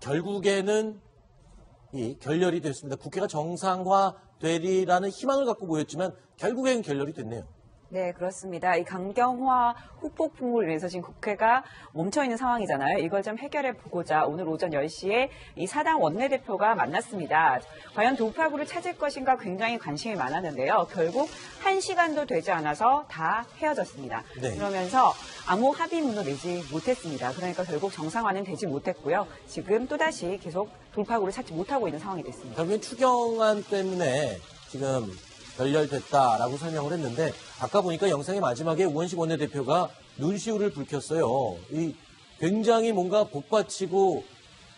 결국에는 이 결렬이 됐습니다. 국회가 정상화되리라는 희망을 갖고 모였지만 결국에는 결렬이 됐네요. 네, 그렇습니다. 이 강경화 후폭풍으로 인해서 지금 국회가 멈춰있는 상황이잖아요. 이걸 좀 해결해 보고자 오늘 오전 10시에 이 사당 원내대표가 만났습니다. 과연 돌파구를 찾을 것인가 굉장히 관심이 많았는데요. 결국 1시간도 되지 않아서 다 헤어졌습니다. 네. 그러면서 아무 합의문도 내지 못했습니다. 그러니까 결국 정상화는 되지 못했고요. 지금 또다시 계속 돌파구를 찾지 못하고 있는 상황이 됐습니다. 결국엔 추경안 때문에 지금 결렬됐다라고 설명을 했는데 아까 보니까 영상의 마지막에 우원식 원내대표가 눈시울을 붉혔어요. 이 굉장히 뭔가 복받치고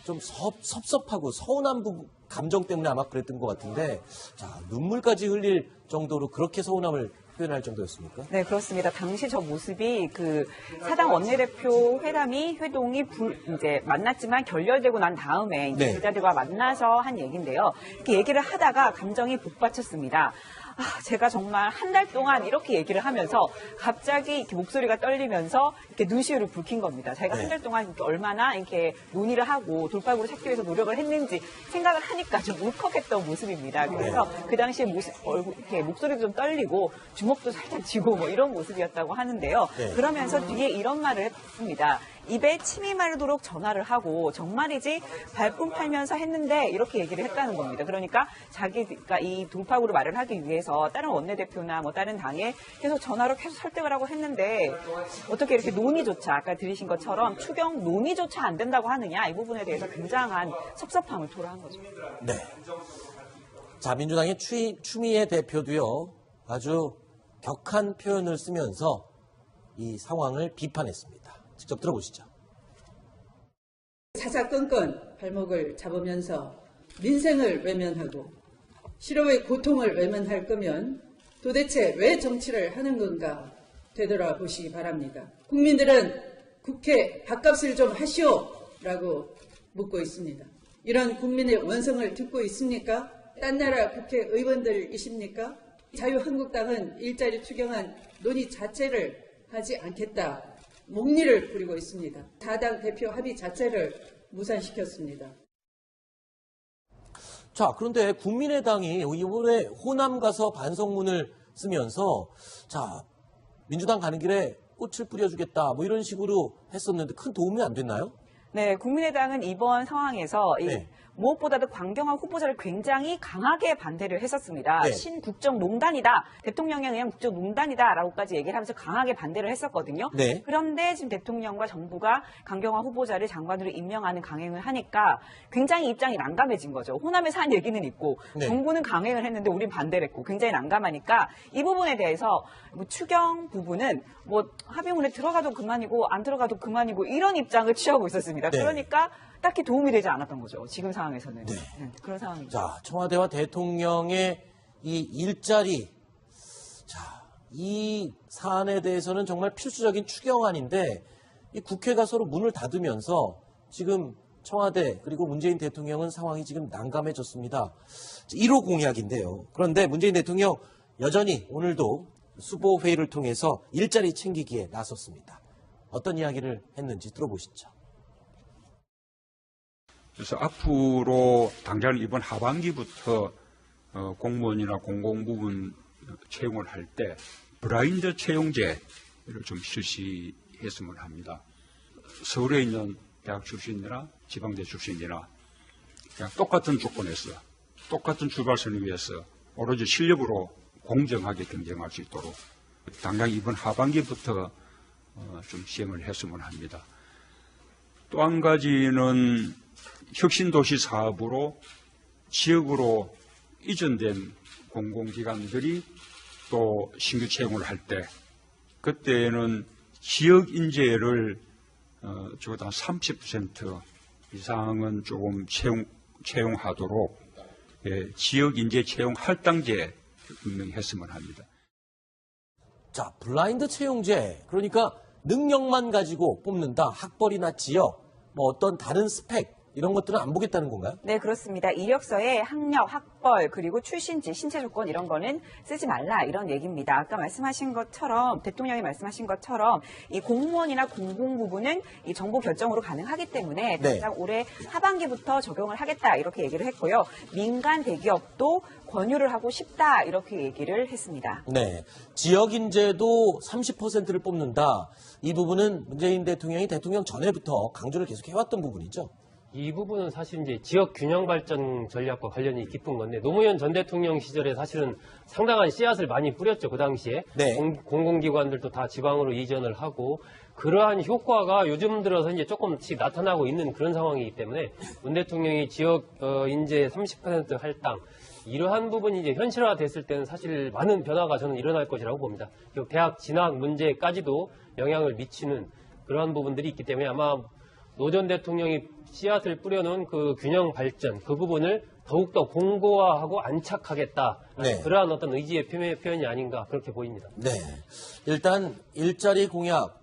좀 섭섭하고 서운한 감정 때문에 아마 그랬던 것 같은데 자 눈물까지 흘릴 정도로 그렇게 서운함을 표현할 정도였습니까? 네, 그렇습니다. 당시 저 모습이 그 사당 원내대표 회동이 이제 만났지만 결렬되고 난 다음에 이제 네. 기자들과 만나서 한 얘기인데요. 이렇게 얘기를 하다가 감정이 복받쳤습니다. 제가 정말 한 달 동안 이렇게 얘기를 하면서 갑자기 이렇게 목소리가 떨리면서 이렇게 눈시울을 붉힌 겁니다. 제가 한 달 동안 이렇게 얼마나 이렇게 논의를 하고 돌파구를 찾기 위해서 노력을 했는지 생각을 하니까 좀 울컥했던 모습입니다. 그래서 그 당시에 이렇게 목소리도 좀 떨리고 주먹도 살짝 쥐고 뭐 이런 모습이었다고 하는데요. 그러면서 뒤에 이런 말을 했습니다. 입에 침이 마르도록 전화를 하고 정말이지 발품 팔면서 했는데 이렇게 얘기를 했다는 겁니다. 그러니까 자기가 이 돌파구를 말을 하기 위해서 다른 원내대표나 뭐 다른 당에 계속 전화로 계속 설득을 하고 했는데 어떻게 이렇게 논의조차 아까 들으신 것처럼 추경 논의조차 안 된다고 하느냐 이 부분에 대해서 굉장한 섭섭함을 토로한 거죠. 네. 자 민주당의 추미애 대표도요 아주 격한 표현을 쓰면서 이 상황을 비판했습니다. 직접 들어보시죠. 사사건건 발목을 잡으면서 민생을 외면하고 실업의 고통을 외면할 거면 도대체 왜 정치를 하는 건가 되돌아보시기 바랍니다. 국민들은 국회 밥값을 좀 하시오라고 묻고 있습니다. 이런 국민의 원성을 듣고 있습니까? 딴 나라 국회의원들이십니까? 자유한국당은 일자리 추경안 논의 자체를 하지 않겠다. 목리를 부리고 있습니다. 4당 대표 합의 자체를 무산시켰습니다. 자, 그런데 국민의당이 이번에 호남 가서 반성문을 쓰면서 자, 민주당 가는 길에 꽃을 뿌려주겠다 뭐 이런 식으로 했었는데 큰 도움이 안 됐나요? 네, 국민의당은 이번 상황에서 무엇보다도 강경화 후보자를 굉장히 강하게 반대를 했었습니다. 네. 신국정농단이다. 대통령에 의한 국정농단이다라고까지 얘기를 하면서 강하게 반대를 했었거든요. 네. 그런데 지금 대통령과 정부가 강경화 후보자를 장관으로 임명하는 강행을 하니까 굉장히 입장이 난감해진 거죠. 호남에서 한 얘기는 있고 정부는 강행을 했는데 우린 반대를 했고 굉장히 난감하니까 이 부분에 대해서 뭐 추경 부분은 뭐 합의문에 들어가도 그만이고 안 들어가도 그만이고 이런 입장을 취하고 있었습니다. 그러니까 딱히 도움이 되지 않았던 거죠. 지금 상황에서는. 그런 상황이죠. 자, 청와대와 대통령의 이 일자리. 자, 이 사안에 대해서는 정말 필수적인 추경안인데 이 국회가 서로 문을 닫으면서 지금 청와대 그리고 문재인 대통령은 상황이 지금 난감해졌습니다. 1호 공약인데요. 그런데 문재인 대통령 여전히 오늘도 수보 회의를 통해서 일자리 챙기기에 나섰습니다. 어떤 이야기를 했는지 들어보시죠. 그래서 앞으로 당장 이번 하반기부터 공무원이나 공공부문 채용을 할 때 블라인드 채용제를 좀 실시했으면 합니다. 서울에 있는 대학 출신이나 지방대 출신이나 그냥 똑같은 조건에서 똑같은 출발선을 위해서 오로지 실력으로 공정하게 경쟁할 수 있도록 당장 이번 하반기부터 좀 시행을 했으면 합니다. 또 한 가지는 혁신도시 사업으로 지역으로 이전된 공공기관들이 또 신규 채용을 할 때 그때는 지역 인재를 적어도 한 30% 이상은 조금 채용하도록 지역 인재 채용 할당제 명명했으면 합니다. 자, 블라인드 채용제. 그러니까 능력만 가지고 뽑는다. 학벌이나 지역, 뭐 어떤 다른 스펙 이런 것들은 안 보겠다는 건가요? 네, 그렇습니다. 이력서에 학력, 학벌, 그리고 출신지, 신체 조건 이런 거는 쓰지 말라 이런 얘기입니다. 아까 말씀하신 것처럼 대통령이 말씀하신 것처럼 이 공무원이나 공공 부분은 이 정부 결정으로 가능하기 때문에 네. 당장 올해 하반기부터 적용을 하겠다 이렇게 얘기를 했고요. 민간 대기업도 권유를 하고 싶다 이렇게 얘기를 했습니다. 네. 지역 인재도 30%를 뽑는다. 이 부분은 문재인 대통령이 대통령 전에부터 강조를 계속 해왔던 부분이죠. 이 부분은 사실 이제 지역 균형 발전 전략과 관련이 깊은 건데 노무현 전 대통령 시절에 사실은 상당한 씨앗을 많이 뿌렸죠. 그 당시에 네. 공공기관들도 다 지방으로 이전을 하고 그러한 효과가 요즘 들어서 이제 조금씩 나타나고 있는 그런 상황이기 때문에 문 대통령이 지역 인재 30% 할당 이러한 부분이 이제 현실화됐을 때는 사실 많은 변화가 저는 일어날 것이라고 봅니다. 그리고 대학 진학 문제까지도 영향을 미치는 그러한 부분들이 있기 때문에 아마 노 전 대통령이 씨앗을 뿌려놓은 그 균형 발전 그 부분을 더욱더 공고화하고 안착하겠다. 네. 그러한 어떤 의지의 표현이 아닌가 그렇게 보입니다. 네. 일단 일자리 공약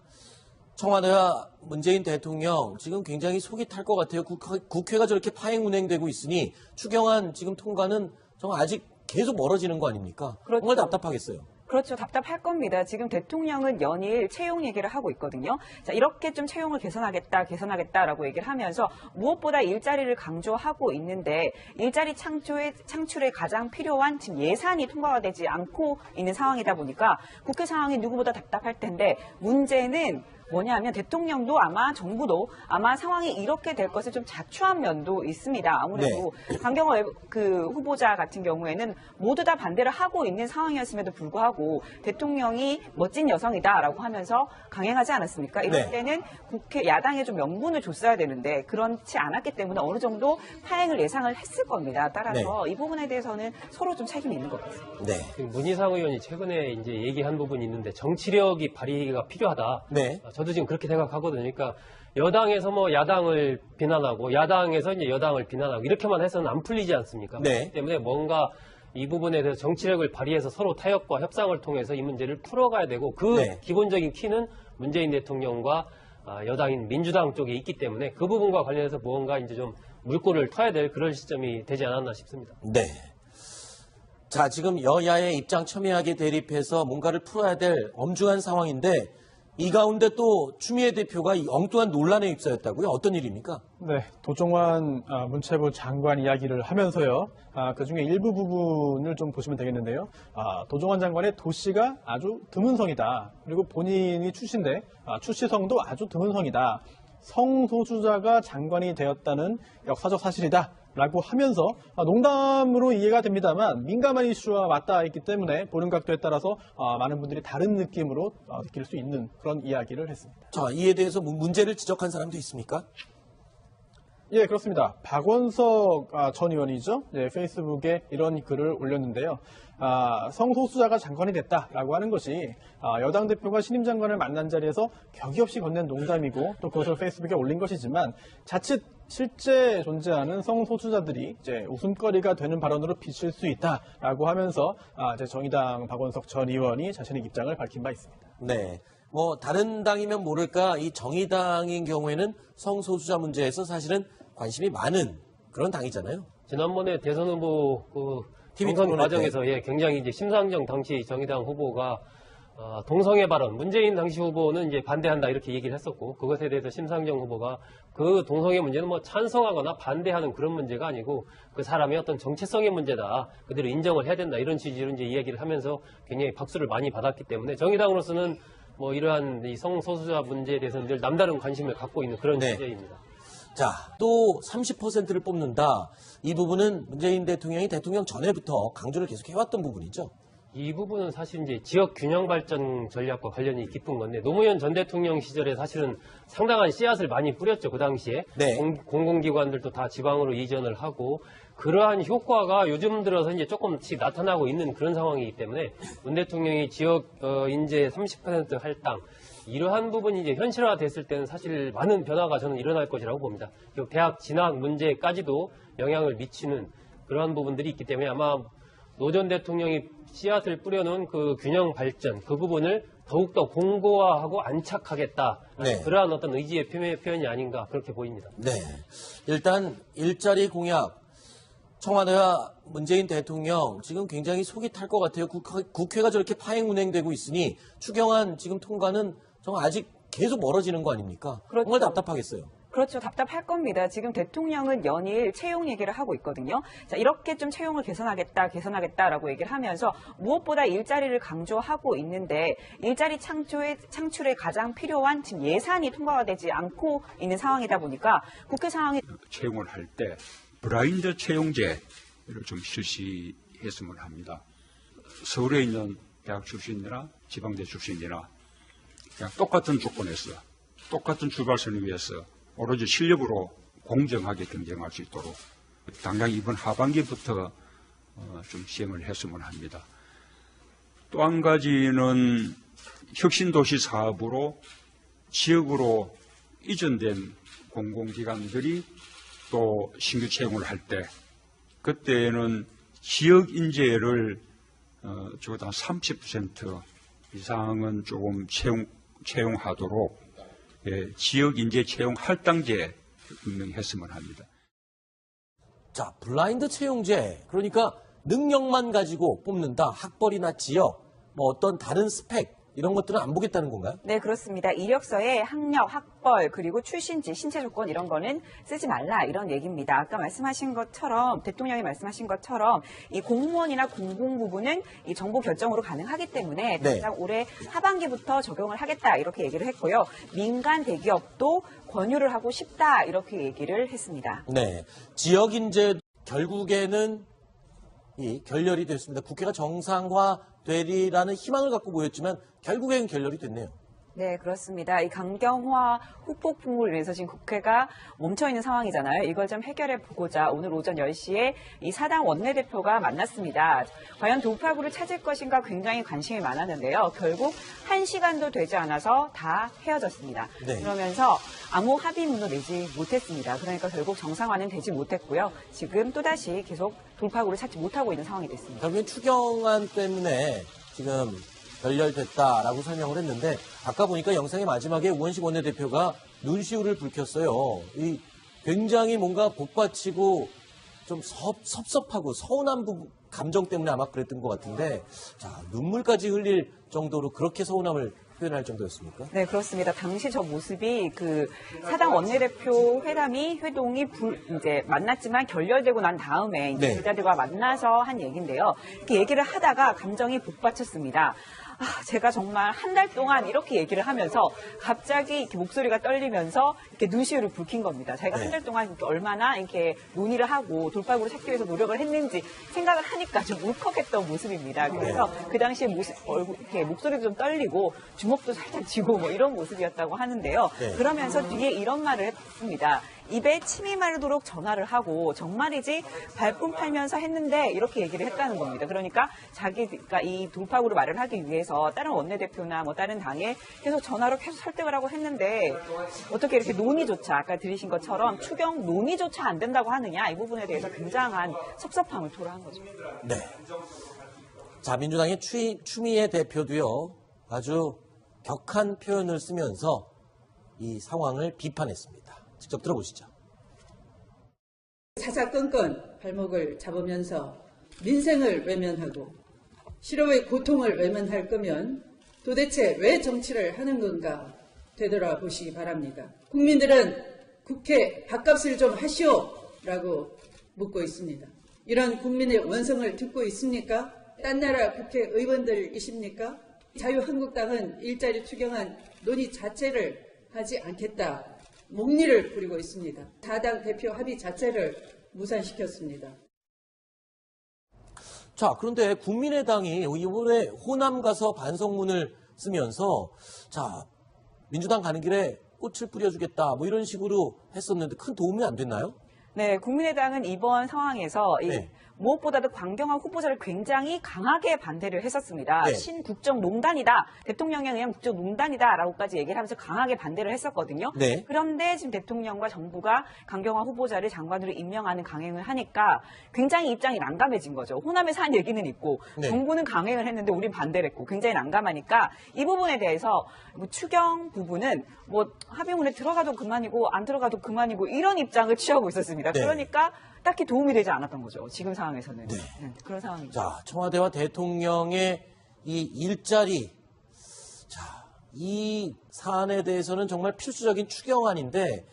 청와대와 문재인 대통령 지금 굉장히 속이 탈 것 같아요. 국회가 저렇게 파행 운행되고 있으니 추경안 지금 통과는 정말 아직 계속 멀어지는 거 아닙니까? 그렇죠. 정말 답답하겠어요. 그렇죠. 답답할 겁니다. 지금 대통령은 연일 채용 얘기를 하고 있거든요. 자, 이렇게 좀 채용을 개선하겠다라고 얘기를 하면서 무엇보다 일자리를 강조하고 있는데 일자리 창출에 가장 필요한 지금 예산이 통과가 되지 않고 있는 상황이다 보니까 국회 상황이 누구보다 답답할 텐데 문제는 뭐냐면 대통령도 아마 정부도 아마 상황이 이렇게 될 것을 좀 자초한 면도 있습니다. 아무래도 강경화 그 후보자 같은 경우에는 모두 다 반대를 하고 있는 상황이었음에도 불구하고 대통령이 멋진 여성이다라고 하면서 강행하지 않았습니까? 이럴 네. 때는 국회 야당에 좀 명분을 줬어야 되는데 그렇지 않았기 때문에 어느 정도 파행을 예상을 했을 겁니다. 따라서 이 부분에 대해서는 서로 좀 책임이 있는 것 같습니다. 네. 지금 문희상 의원이 최근에 이제 얘기한 부분이 있는데 정치력이 발휘가 필요하다. 네. 저도 지금 그렇게 생각하거든요. 그러니까 여당에서 뭐 야당을 비난하고 야당에서 이제 여당을 비난하고 이렇게만 해서는 안 풀리지 않습니까? 네. 그렇기 때문에 뭔가 이 부분에 대해서 정치력을 발휘해서 서로 타협과 협상을 통해서 이 문제를 풀어가야 되고 그 네. 기본적인 키는 문재인 대통령과 여당인 민주당 쪽에 있기 때문에 그 부분과 관련해서 뭔가 이제 좀 물꼬를 터야 될 그런 시점이 되지 않았나 싶습니다. 네. 자, 지금 여야의 입장 첨예하게 대립해서 뭔가를 풀어야 될 엄중한 상황인데 이 가운데 또 추미애 대표가 이 엉뚱한 논란에 휩싸였다고요? 어떤 일입니까? 네, 도종환 문체부 장관 이야기를 하면서요. 그중에 일부 부분을 좀 보시면 되겠는데요. 도종환 장관의 도시가 아주 드문 성이다. 그리고 본인이 출신데 출시성도 아주 드문 성이다. 성소수자가 장관이 되었다는 역사적 사실이다. 라고 하면서 농담으로 이해가 됩니다만 민감한 이슈와 맞닿아 있기 때문에 보는 각도에 따라서 많은 분들이 다른 느낌으로 느낄 수 있는 그런 이야기를 했습니다. 자, 이에 대해서 문제를 지적한 사람도 있습니까? 예, 그렇습니다. 박원석 전 의원이죠. 네, 페이스북에 이런 글을 올렸는데요. 성소수자가 장관이 됐다라고 하는 것이 여당 대표가 신임 장관을 만난 자리에서 격이 없이 건넨 농담이고 또 그것을 페이스북에 올린 것이지만 자칫 실제 존재하는 성소수자들이 이제 웃음거리가 되는 발언으로 비칠 수 있다라고 하면서 이제 정의당 박원석 전 의원이 자신의 입장을 밝힌 바 있습니다. 네. 뭐 다른 당이면 모를까 이 정의당인 경우에는 성소수자 문제에서 사실은 관심이 많은 그런 당이잖아요. 지난번에 대선 후보 TV 경선 토론회 과정에서 굉장히 이제 심상정 당시 정의당 후보가 동성애 발언, 문재인 당시 후보는 이제 반대한다 이렇게 얘기를 했었고 그것에 대해서 심상정 후보가 그 동성애 문제는 뭐 찬성하거나 반대하는 그런 문제가 아니고 그 사람의 어떤 정체성의 문제다. 그대로 인정을 해야 된다. 이런 취지로 이제 이야기를 하면서 굉장히 박수를 많이 받았기 때문에 정의당으로서는 뭐 이러한 이 성소수자 문제에 대해서는 늘 남다른 관심을 갖고 있는 그런 네. 주제입니다. 자, 또 30%를 뽑는다. 이 부분은 문재인 대통령이 대통령 전에부터 강조를 계속 해왔던 부분이죠. 이 부분은 사실 이제 지역 균형 발전 전략과 관련이 깊은 건데 노무현 전 대통령 시절에 사실은 상당한 씨앗을 많이 뿌렸죠. 그 당시에 네. 공공기관들도 다 지방으로 이전을 하고 그러한 효과가 요즘 들어서 이제 조금씩 나타나고 있는 그런 상황이기 때문에 문 대통령이 지역 인재 30% 할당 이러한 부분이 이제 현실화됐을 때는 사실 많은 변화가 저는 일어날 것이라고 봅니다. 그리고 대학 진학 문제까지도 영향을 미치는 그러한 부분들이 있기 때문에 아마 노 전 대통령이 씨앗을 뿌려놓은 그 균형 발전 그 부분을 더욱더 공고화하고 안착하겠다. 네. 그러한 어떤 의지의 표현이 아닌가 그렇게 보입니다. 네. 일단 일자리 공약 청와대와 문재인 대통령 지금 굉장히 속이 탈 것 같아요. 국회가 저렇게 파행 운행되고 있으니 추경안 지금 통과는 정말 아직 계속 멀어지는 거 아닙니까? 그렇죠. 정말 답답하겠어요. 그렇죠. 답답할 겁니다. 지금 대통령은 연일 채용 얘기를 하고 있거든요. 자, 이렇게 좀 채용을 개선하겠다라고 얘기를 하면서 무엇보다 일자리를 강조하고 있는데 일자리 창출에 가장 필요한 지금 예산이 통과가 되지 않고 있는 상황이다 보니까 국회 상황이 채용을 할 때 브라인드 채용제를 좀 실시했으면 합니다. 서울에 있는 대학 출신이나 지방대 출신이나 그냥 똑같은 조건에서 똑같은 출발선을 위해서 오로지 실력으로 공정하게 경쟁할 수 있도록 당장 이번 하반기부터 좀 시행을 했으면 합니다. 또 한 가지는 혁신도시 사업으로 지역으로 이전된 공공기관들이 또 신규 채용을 할 때 그때는 지역 인재를 적어도 한 30% 이상은 조금 채용하도록 지역 인재 채용 할당제 분명히 했으면 합니다. 자, 블라인드 채용제. 그러니까 능력만 가지고 뽑는다. 학벌이나 지역, 뭐 어떤 다른 스펙 이런 것들은 안 보겠다는 건가요? 네, 그렇습니다. 이력서에 학력, 학벌, 그리고 출신지, 신체 조건 이런 거는 쓰지 말라 이런 얘기입니다. 아까 말씀하신 것처럼 대통령이 말씀하신 것처럼 이 공무원이나 공공 부분은 이 정부 결정으로 가능하기 때문에 네. 당장 올해 하반기부터 적용을 하겠다 이렇게 얘기를 했고요. 민간 대기업도 권유를 하고 싶다 이렇게 얘기를 했습니다. 네. 지역 인재 결국에는 이 결렬이 됐습니다. 국회가 정상화되리라는 희망을 갖고 모였지만 결국엔 결렬이 됐네요. 네, 그렇습니다. 이 강경화 후폭풍을 위해서 지금 국회가 멈춰있는 상황이잖아요. 이걸 좀 해결해 보고자 오늘 오전 10시에 이 사당 원내대표가 만났습니다. 과연 돌파구를 찾을 것인가 굉장히 관심이 많았는데요. 결국 1시간도 되지 않아서 다 헤어졌습니다. 네. 그러면서 아무 합의문도 내지 못했습니다. 그러니까 결국 정상화는 되지 못했고요. 지금 또다시 계속 돌파구를 찾지 못하고 있는 상황이 됐습니다. 결국엔 추경안 때문에 지금 결렬됐다라고 설명을 했는데 아까 보니까 영상의 마지막에 우원식 원내대표가 눈시울을 붉혔어요. 이 굉장히 뭔가 복받치고 좀 섭섭하고 서운한 감정 때문에 아마 그랬던 것 같은데 자 눈물까지 흘릴 정도로 그렇게 서운함을 표현할 정도였습니까? 네, 그렇습니다. 당시 저 모습이 그 사당 원내대표 회동이 이제 만났지만 결렬되고 난 다음에 이제 네. 기자들과 만나서 한 얘기인데요. 이렇게 얘기를 하다가 감정이 복받쳤습니다. 제가 정말 한 달 동안 이렇게 얘기를 하면서 갑자기 이렇게 목소리가 떨리면서 이렇게 눈시울을 붉힌 겁니다. 제가 네. 한 달 동안 이렇게 얼마나 이렇게 논의를 하고 돌파구를 찾기 위해서 노력을 했는지 생각을 하니까 좀 울컥했던 모습입니다. 그래서 그 당시에 이렇게 목소리도 좀 떨리고 주먹도 살짝 쥐고 뭐 이런 모습이었다고 하는데요. 네. 그러면서 뒤에 이런 말을 했습니다. 입에 침이 마르도록 전화를 하고 정말이지 발품 팔면서 했는데 이렇게 얘기를 했다는 겁니다. 그러니까 자기가 이 돌파구를 마련하기 위해서 다른 원내대표나 뭐 다른 당에 계속 전화로 계속 설득을 하고 했는데 어떻게 이렇게 논의조차 아까 들으신 것처럼 추경 논의조차 안 된다고 하느냐 이 부분에 대해서 굉장한 섭섭함을 토로한 거죠. 네. 자, 민주당의 추미애 대표도요, 아주 격한 표현을 쓰면서 이 상황을 비판했습니다. 직접 들어보시죠. 사사건건 발목을 잡으면서 민생을 외면하고 실업의 고통을 외면할 거면 도대체 왜 정치를 하는 건가 되돌아보시기 바랍니다. 국민들은 국회 밥값을 좀 하시오라고 묻고 있습니다. 이런 국민의 원성을 듣고 있습니까? 딴 나라 국회의원들이십니까? 자유한국당은 일자리 추경안 논의 자체를 하지 않겠다. 목리를 부리고 있습니다. 4당 대표 합의 자체를 무산시켰습니다. 자, 그런데 국민의당이 이번에 호남 가서 반성문을 쓰면서 자, 민주당 가는 길에 꽃을 뿌려주겠다 뭐 이런 식으로 했었는데 큰 도움이 안 됐나요? 네, 국민의당은 이번 상황에서 네. 무엇보다도 강경화 후보자를 굉장히 강하게 반대를 했었습니다. 네. 신국정농단이다. 대통령에 의한 국정농단이다라고까지 얘기를 하면서 강하게 반대를 했었거든요. 네. 그런데 지금 대통령과 정부가 강경화 후보자를 장관으로 임명하는 강행을 하니까 굉장히 입장이 난감해진 거죠. 호남에서 한 얘기는 있고 네. 정부는 강행을 했는데 우린 반대를 했고 굉장히 난감하니까 이 부분에 대해서 뭐 추경 부분은 뭐 합의문에 들어가도 그만이고 안 들어가도 그만이고 이런 입장을 취하고 있었습니다. 네. 그러니까 딱히 도움이 되지 않았던 거죠. 지금 상황에서는. 네. 그런 상황이죠. 자, 청와대와 대통령의 이 일자리, 자, 이 사안에 대해서는 정말 필수적인 추경안인데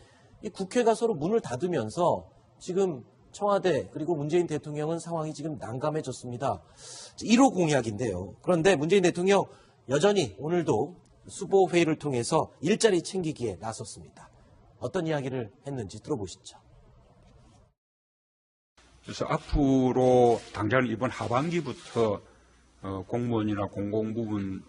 이 국회가 서로 문을 닫으면서 지금 청와대 그리고 문재인 대통령은 상황이 지금 난감해졌습니다. 1호 공약인데요. 그런데 문재인 대통령 여전히 오늘도 수보 회의를 통해서 일자리 챙기기에 나섰습니다. 어떤 이야기를 했는지 들어보시죠. 그래서 앞으로 당장 이번 하반기부터 공무원이나 공공부문